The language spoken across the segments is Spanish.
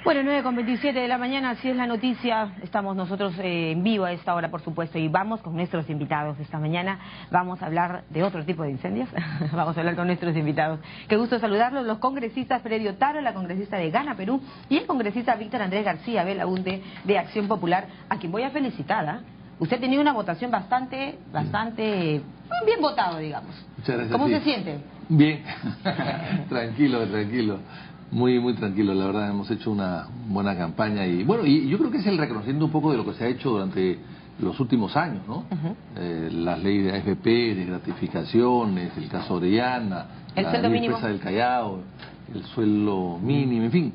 Bueno, 9:27 de la mañana, así es la noticia. Estamos nosotros en vivo a esta hora, por supuesto, y vamos con nuestros invitados. Esta mañana vamos a hablar de otro tipo de incendios. Vamos a hablar con nuestros invitados. Qué gusto saludarlos, los congresistas Freddy Otaro, la congresista de Gana Perú, y el congresista Víctor Andrés García Belaúnde, de Acción Popular, a quien voy a felicitar, ¿eh? Usted ha tenido una votación bastante bien votado, digamos. Muchas gracias. ¿Cómo se siente? Bien, tranquilo. Muy tranquilo, la verdad hemos hecho una buena campaña y bueno, y yo creo que es el reconocimiento un poco de lo que se ha hecho durante los últimos años, ¿no? Las leyes de AFP, de gratificaciones, el caso Orellana, la ley empresa del Callao, el sueldo mínimo, en fin,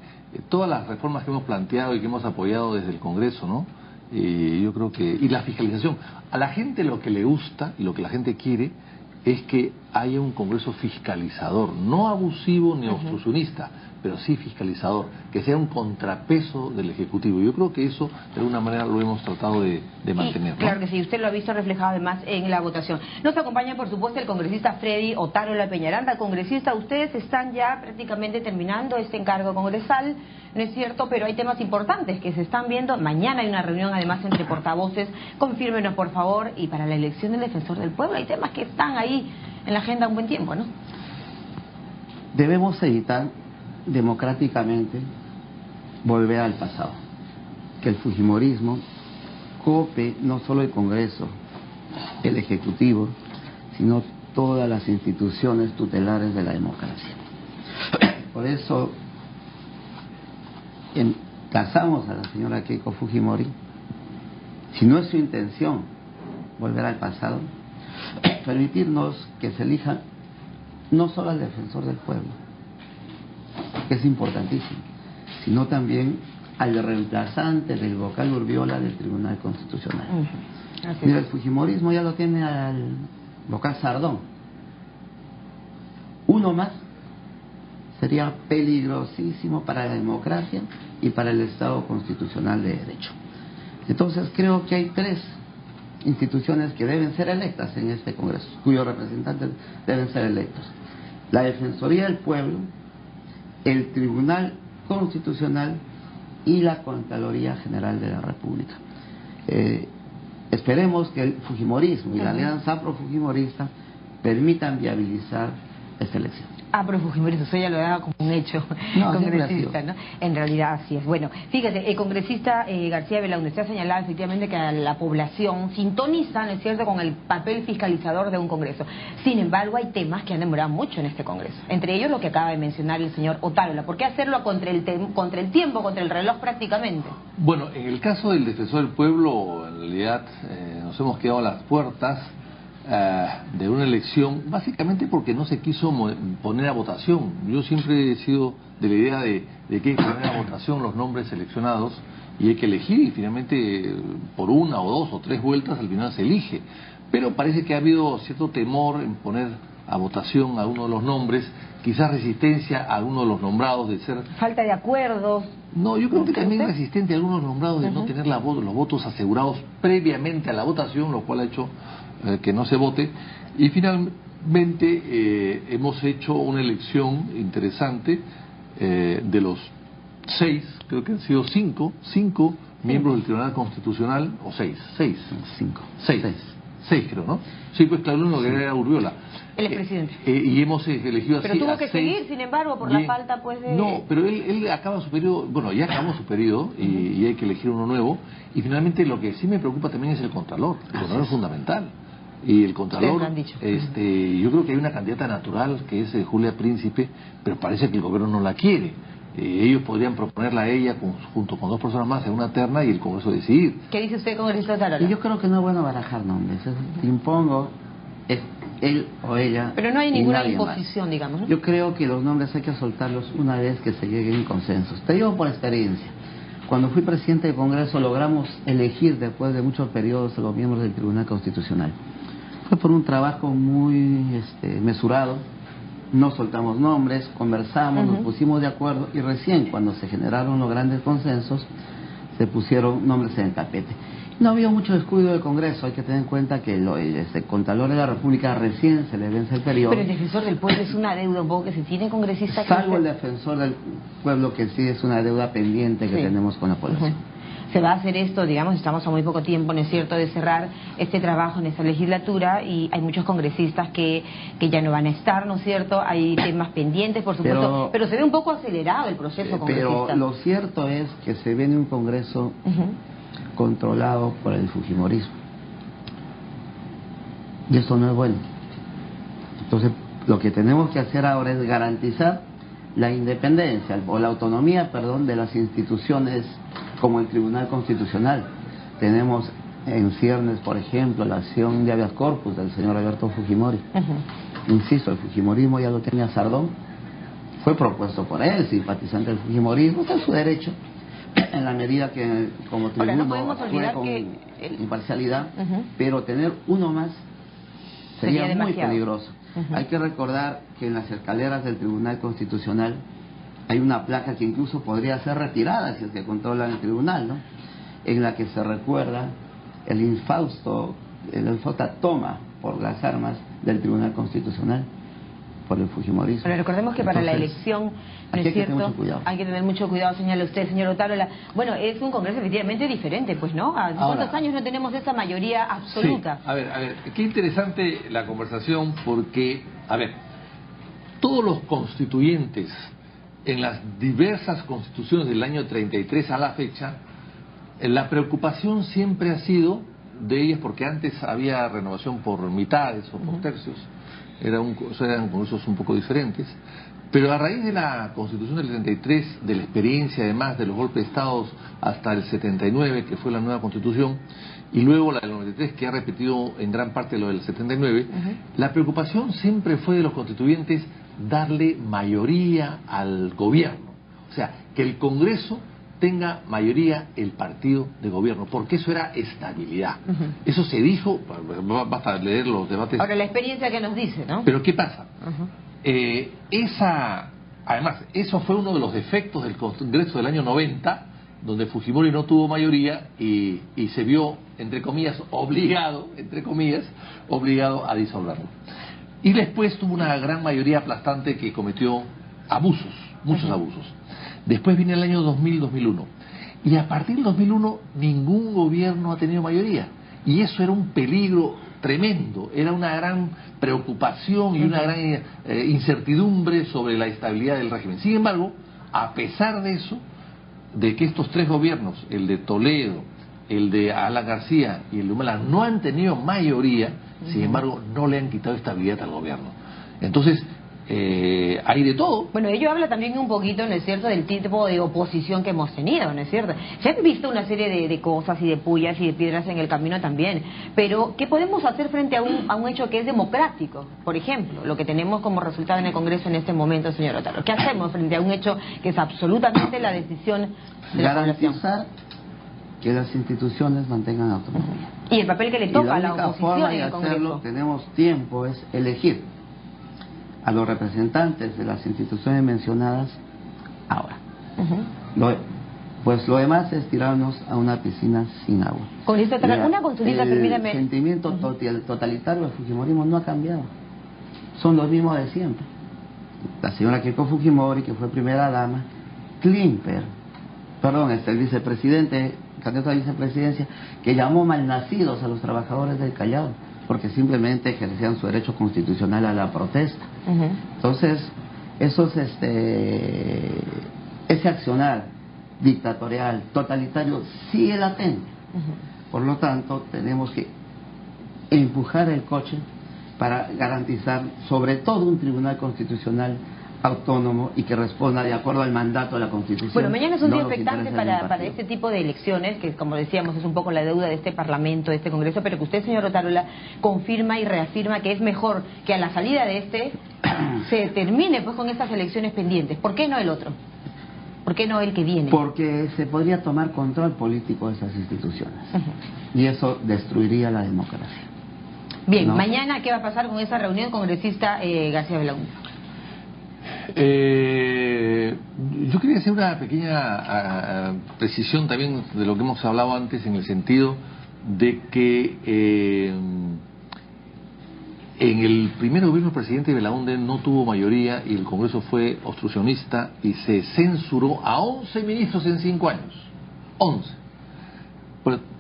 todas las reformas que hemos planteado y que hemos apoyado desde el Congreso, ¿no? Yo creo que, y la fiscalización, a la gente lo que le gusta y lo que la gente quiere es que haya un Congreso fiscalizador, no abusivo ni obstruccionista, pero sí fiscalizador, que sea un contrapeso del Ejecutivo. Yo creo que eso, de alguna manera, lo hemos tratado de mantener, ¿no? Claro que sí, usted lo ha visto reflejado además en la votación. Nos acompaña, por supuesto, el congresista Freddy Otaro La Peñaranda. Congresista, ustedes están ya prácticamente terminando este encargo congresal, ¿no es cierto? Pero hay temas importantes que se están viendo. Mañana hay una reunión, además, entre portavoces. Confírmenos, por favor, y para la elección del defensor del pueblo hay temas que están ahí en la agenda un buen tiempo, ¿no? Debemos evitar democráticamente volver al pasado, que el fujimorismo cope no solo el Congreso, el Ejecutivo, sino todas las instituciones tutelares de la democracia. Por eso casamos a la señora Keiko Fujimori. Si no es su intención volver al pasado, permitirnos que se elija no solo al defensor del pueblo, que es importantísimo, sino también al reemplazante del vocal Urbiola del Tribunal Constitucional. Mira, el fujimorismo ya lo tiene al vocal Sardón. Uno más sería peligrosísimo para la democracia y para el Estado constitucional de derecho. Entonces creo que hay tres instituciones que deben ser electas en este Congreso, cuyos representantes deben ser electos: la Defensoría del Pueblo, el Tribunal Constitucional y la Contraloría General de la República. Esperemos que el fujimorismo y la alianza afrofujimorista permitan viabilizar esta elección. Fujimorista, eso ya lo daba como un hecho, no, congresista, ¿no? En realidad así es. Bueno, fíjese, el congresista García Belaúnde, usted ha señalado efectivamente que la población sintoniza, ¿no es cierto?, con el papel fiscalizador de un Congreso. Sin embargo, hay temas que han demorado mucho en este Congreso. Entre ellos lo que acaba de mencionar el señor Otárola. ¿Por qué hacerlo contra el tiempo, contra el reloj prácticamente? Bueno, en el caso del defensor del pueblo, en realidad nos hemos quedado a las puertas de una elección, básicamente porque no se quiso poner a votación. Yo siempre he sido de la idea de que hay que poner a votación los nombres seleccionados y hay que elegir, y finalmente por una o dos o tres vueltas al final se elige. Pero parece que ha habido cierto temor en poner a votación a uno de los nombres, quizás resistencia a alguno de los nombrados de ser... Falta de acuerdos. No, yo creo que también resistente a algunos nombrados de no tener los votos asegurados previamente a la votación, lo cual ha hecho que no se vote. Y finalmente hemos hecho una elección interesante de los 6, creo que han sido 5 miembros del Tribunal Constitucional, o 6 creo, ¿no? Sí, pues claro, uno que era Urbiola. Él es presidente. Y hemos elegido así. Pero tuvo que seguir, sin embargo, por la falta, pues, de... No, pero él acaba su periodo, bueno, ya acabó su periodo y hay que elegir uno nuevo. Y finalmente lo que sí me preocupa también es el Contralor. El Contralor es fundamental. Y el Contralor, yo creo que hay una candidata natural que es Julia Príncipe, pero parece que el gobierno no la quiere. Ellos podrían proponerla a ella junto con dos personas más en una terna y el Congreso decidir. ¿Qué dice usted, congresista Otárola? Yo creo que no es bueno barajar nombres. Impongo él o ella. Pero no hay ninguna imposición, digamos, ¿no? Yo creo que los nombres hay que soltarlos una vez que se lleguen a consensos. Te digo por experiencia. Cuando fui presidente del Congreso logramos elegir después de muchos periodos a los miembros del Tribunal Constitucional. Fue por un trabajo muy mesurado. No soltamos nombres, conversamos, nos pusimos de acuerdo y recién cuando se generaron los grandes consensos se pusieron nombres en el tapete. No había mucho descuido del Congreso. Hay que tener en cuenta que el Contralor de la República recién se le vence el periodo. Pero el defensor del pueblo es una deuda un poco que se tiene congresista. Salvo el defensor del pueblo, que sí es una deuda pendiente que tenemos con la población. Se va a hacer esto, digamos, estamos a muy poco tiempo, ¿no es cierto?, de cerrar este trabajo en esta legislatura, y hay muchos congresistas que ya no van a estar, ¿no es cierto? Hay temas pendientes, por supuesto, pero se ve un poco acelerado el proceso congresista. Pero lo cierto es que se viene un Congreso controlado por el fujimorismo. Y eso no es bueno. Entonces, lo que tenemos que hacer ahora es garantizar la independencia, o la autonomía, perdón, de las instituciones como el Tribunal Constitucional. Tenemos en ciernes, por ejemplo, la acción de habeas corpus del señor Alberto Fujimori. Insisto, el fujimorismo ya lo tenía Sardón, fue propuesto por él, simpatizante del fujimorismo, está en su derecho, en la medida que como tribuno actúe con imparcialidad, pero tener uno más sería muy peligroso. Hay que recordar que en las escaleras del Tribunal Constitucional hay una placa que incluso podría ser retirada si es que controlan el tribunal, ¿no?, en la que se recuerda la infausta toma por las armas del Tribunal Constitucional por el fujimorismo. Pero recordemos que para la elección, ¿no es cierto?, hay que tener mucho cuidado, señala usted, señor Otárola. Bueno, es un Congreso efectivamente diferente, pues, ¿no? ¿Hace cuántos años no tenemos esa mayoría absoluta? Sí. A ver, qué interesante la conversación, porque, a ver, todos los constituyentes en las diversas constituciones del año 33 a la fecha, la preocupación siempre ha sido de ellas, porque antes había renovación por mitades o por tercios, eran congresos un poco diferentes, pero a raíz de la Constitución del 33, de la experiencia además de los golpes de Estado hasta el 79, que fue la nueva Constitución, y luego la del 93, que ha repetido en gran parte lo del 79, la preocupación siempre fue de los constituyentes darle mayoría al gobierno, o sea, que el Congreso tenga mayoría el partido de gobierno, porque eso era estabilidad. Eso se dijo, basta leer los debates. Ahora, la experiencia que nos dice, ¿no? Pero ¿qué pasa? Además, eso fue uno de los defectos del Congreso del año 90, donde Fujimori no tuvo mayoría y se vio, entre comillas, obligado a disolverlo. Y después tuvo una gran mayoría aplastante que cometió abusos, muchos abusos. Después viene el año 2000-2001. Y a partir del 2001 ningún gobierno ha tenido mayoría. Y eso era un peligro tremendo, era una gran preocupación y una gran incertidumbre sobre la estabilidad del régimen. Sin embargo, a pesar de eso, de que estos tres gobiernos, el de Toledo, el de Alan García y el de Humala, no han tenido mayoría, sin embargo, no le han quitado estabilidad al gobierno. Entonces, hay de todo. Bueno, ello habla también un poquito, ¿no es cierto?, del tipo de oposición que hemos tenido, ¿no es cierto? Se han visto una serie de cosas y de pullas y de piedras en el camino también, pero ¿qué podemos hacer frente a un hecho que es democrático? Por ejemplo, lo que tenemos como resultado en el Congreso en este momento, señor Otárola. ¿Qué hacemos frente a un hecho que es absolutamente la decisión de la población? Garantizar que las instituciones mantengan autonomía. Y el papel que le toca a la oposición en el Congreso. Tenemos tiempo, es elegir a los representantes de las instituciones mencionadas ahora. Pues lo demás es tirarnos a una piscina sin agua. Una consulta, permítame. El sentimiento totalitario del fujimorismo no ha cambiado. Son los mismos de siempre. La señora Keiko Fujimori, que fue primera dama, Klimper, el vicepresidente, candidato a la vicepresidencia, que llamó malnacidos a los trabajadores del Callao, porque simplemente ejercían su derecho constitucional a la protesta. Entonces, ese accionar dictatorial, totalitario, sigue latente. Por lo tanto, tenemos que empujar el coche para garantizar, sobre todo, un tribunal constitucional autónomo y que responda de acuerdo al mandato de la Constitución. Bueno, mañana es un día expectante para este tipo de elecciones, que como decíamos es un poco la deuda de este Parlamento, de este Congreso, pero que usted, señor Otárola, confirma y reafirma que es mejor que a la salida de se termine pues con estas elecciones pendientes. ¿Por qué no el otro? ¿Por qué no el que viene? Porque se podría tomar control político de esas instituciones y eso destruiría la democracia. Bien, mañana, ¿qué va a pasar con esa reunión congresista García Belaúnde? Yo quería hacer una pequeña precisión también de lo que hemos hablado antes, en el sentido de que en el primer gobierno del presidente Belaúnde no tuvo mayoría y el Congreso fue obstruccionista y se censuró a 11 ministros en 5 años. 11.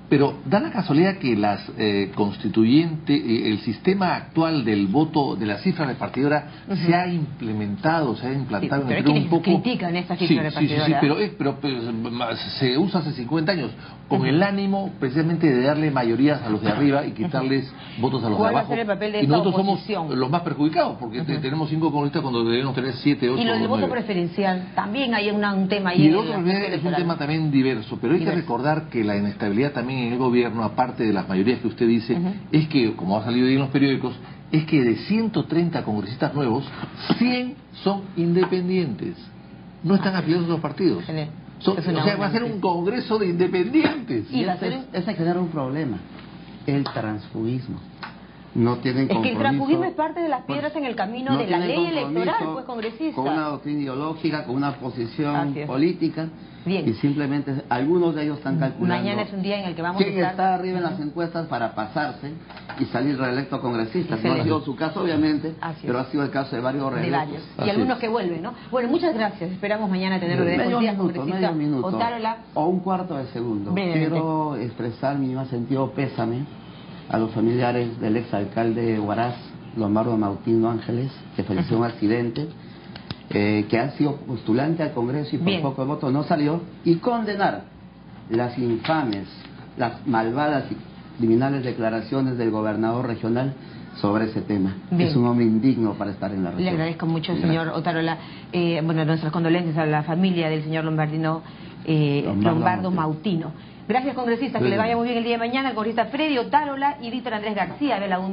Pero da la casualidad que las constituyentes, el sistema actual del voto, de la cifra repartidora, se ha implementado, se ha implantado sí, en el Perú un poco. Critican esta cifra repartidora. Sí, pero se usa hace 50 años con el ánimo precisamente de darle mayorías a los de arriba y quitarles votos a los de abajo. ¿Cuál va a ser el papel de y esta nosotros oposición? somos los más perjudicados porque tenemos 5 congresistas cuando debemos tener 7, 8 y lo del voto 9. preferencial, también hay un tema ahí. Y el otro es un tema también diverso, pero hay que recordar que la inestabilidad también en el gobierno, aparte de las mayorías que usted dice, es que, como ha salido ahí en los periódicos, es que de 130 congresistas nuevos, 100 son independientes, no están afiliados a los partidos. O sea, va a ser un congreso de independientes. Y ese genera un problema, el transfugismo. No tienen compromiso. Es que el transfugismo es parte de las piedras en el camino de la ley electoral, pues, congresista. Con una doctrina ideológica, con una posición política. Bien. Y simplemente algunos de ellos están calculando. Mañana es un día en el que vamos a quién está arriba en las encuestas para pasarse y salir reelecto congresista. No ha sido su caso, obviamente, pero ha sido el caso de varios reelectos. Y algunos que vuelven, ¿no? Bueno, muchas gracias. Esperamos mañana tenerlo de medio minuto Otárola. o un cuarto de segundo. Quiero expresar mi más sentido pésame a los familiares del exalcalde de Huaraz, Lombardo Mautino Ángeles, que falleció en un accidente, que ha sido postulante al Congreso y por poco voto no salió, y condenar las infames, las malvadas y criminales declaraciones del gobernador regional sobre ese tema. Es un hombre indigno para estar en la región. Le agradezco mucho, señor Otárola. Bueno, nuestras condolencias a la familia del señor Lombardo Mautino. Gracias, congresista. Que le vaya muy bien el día de mañana. El congresista Freddy Otárola y Víctor Andrés García de la UNDE.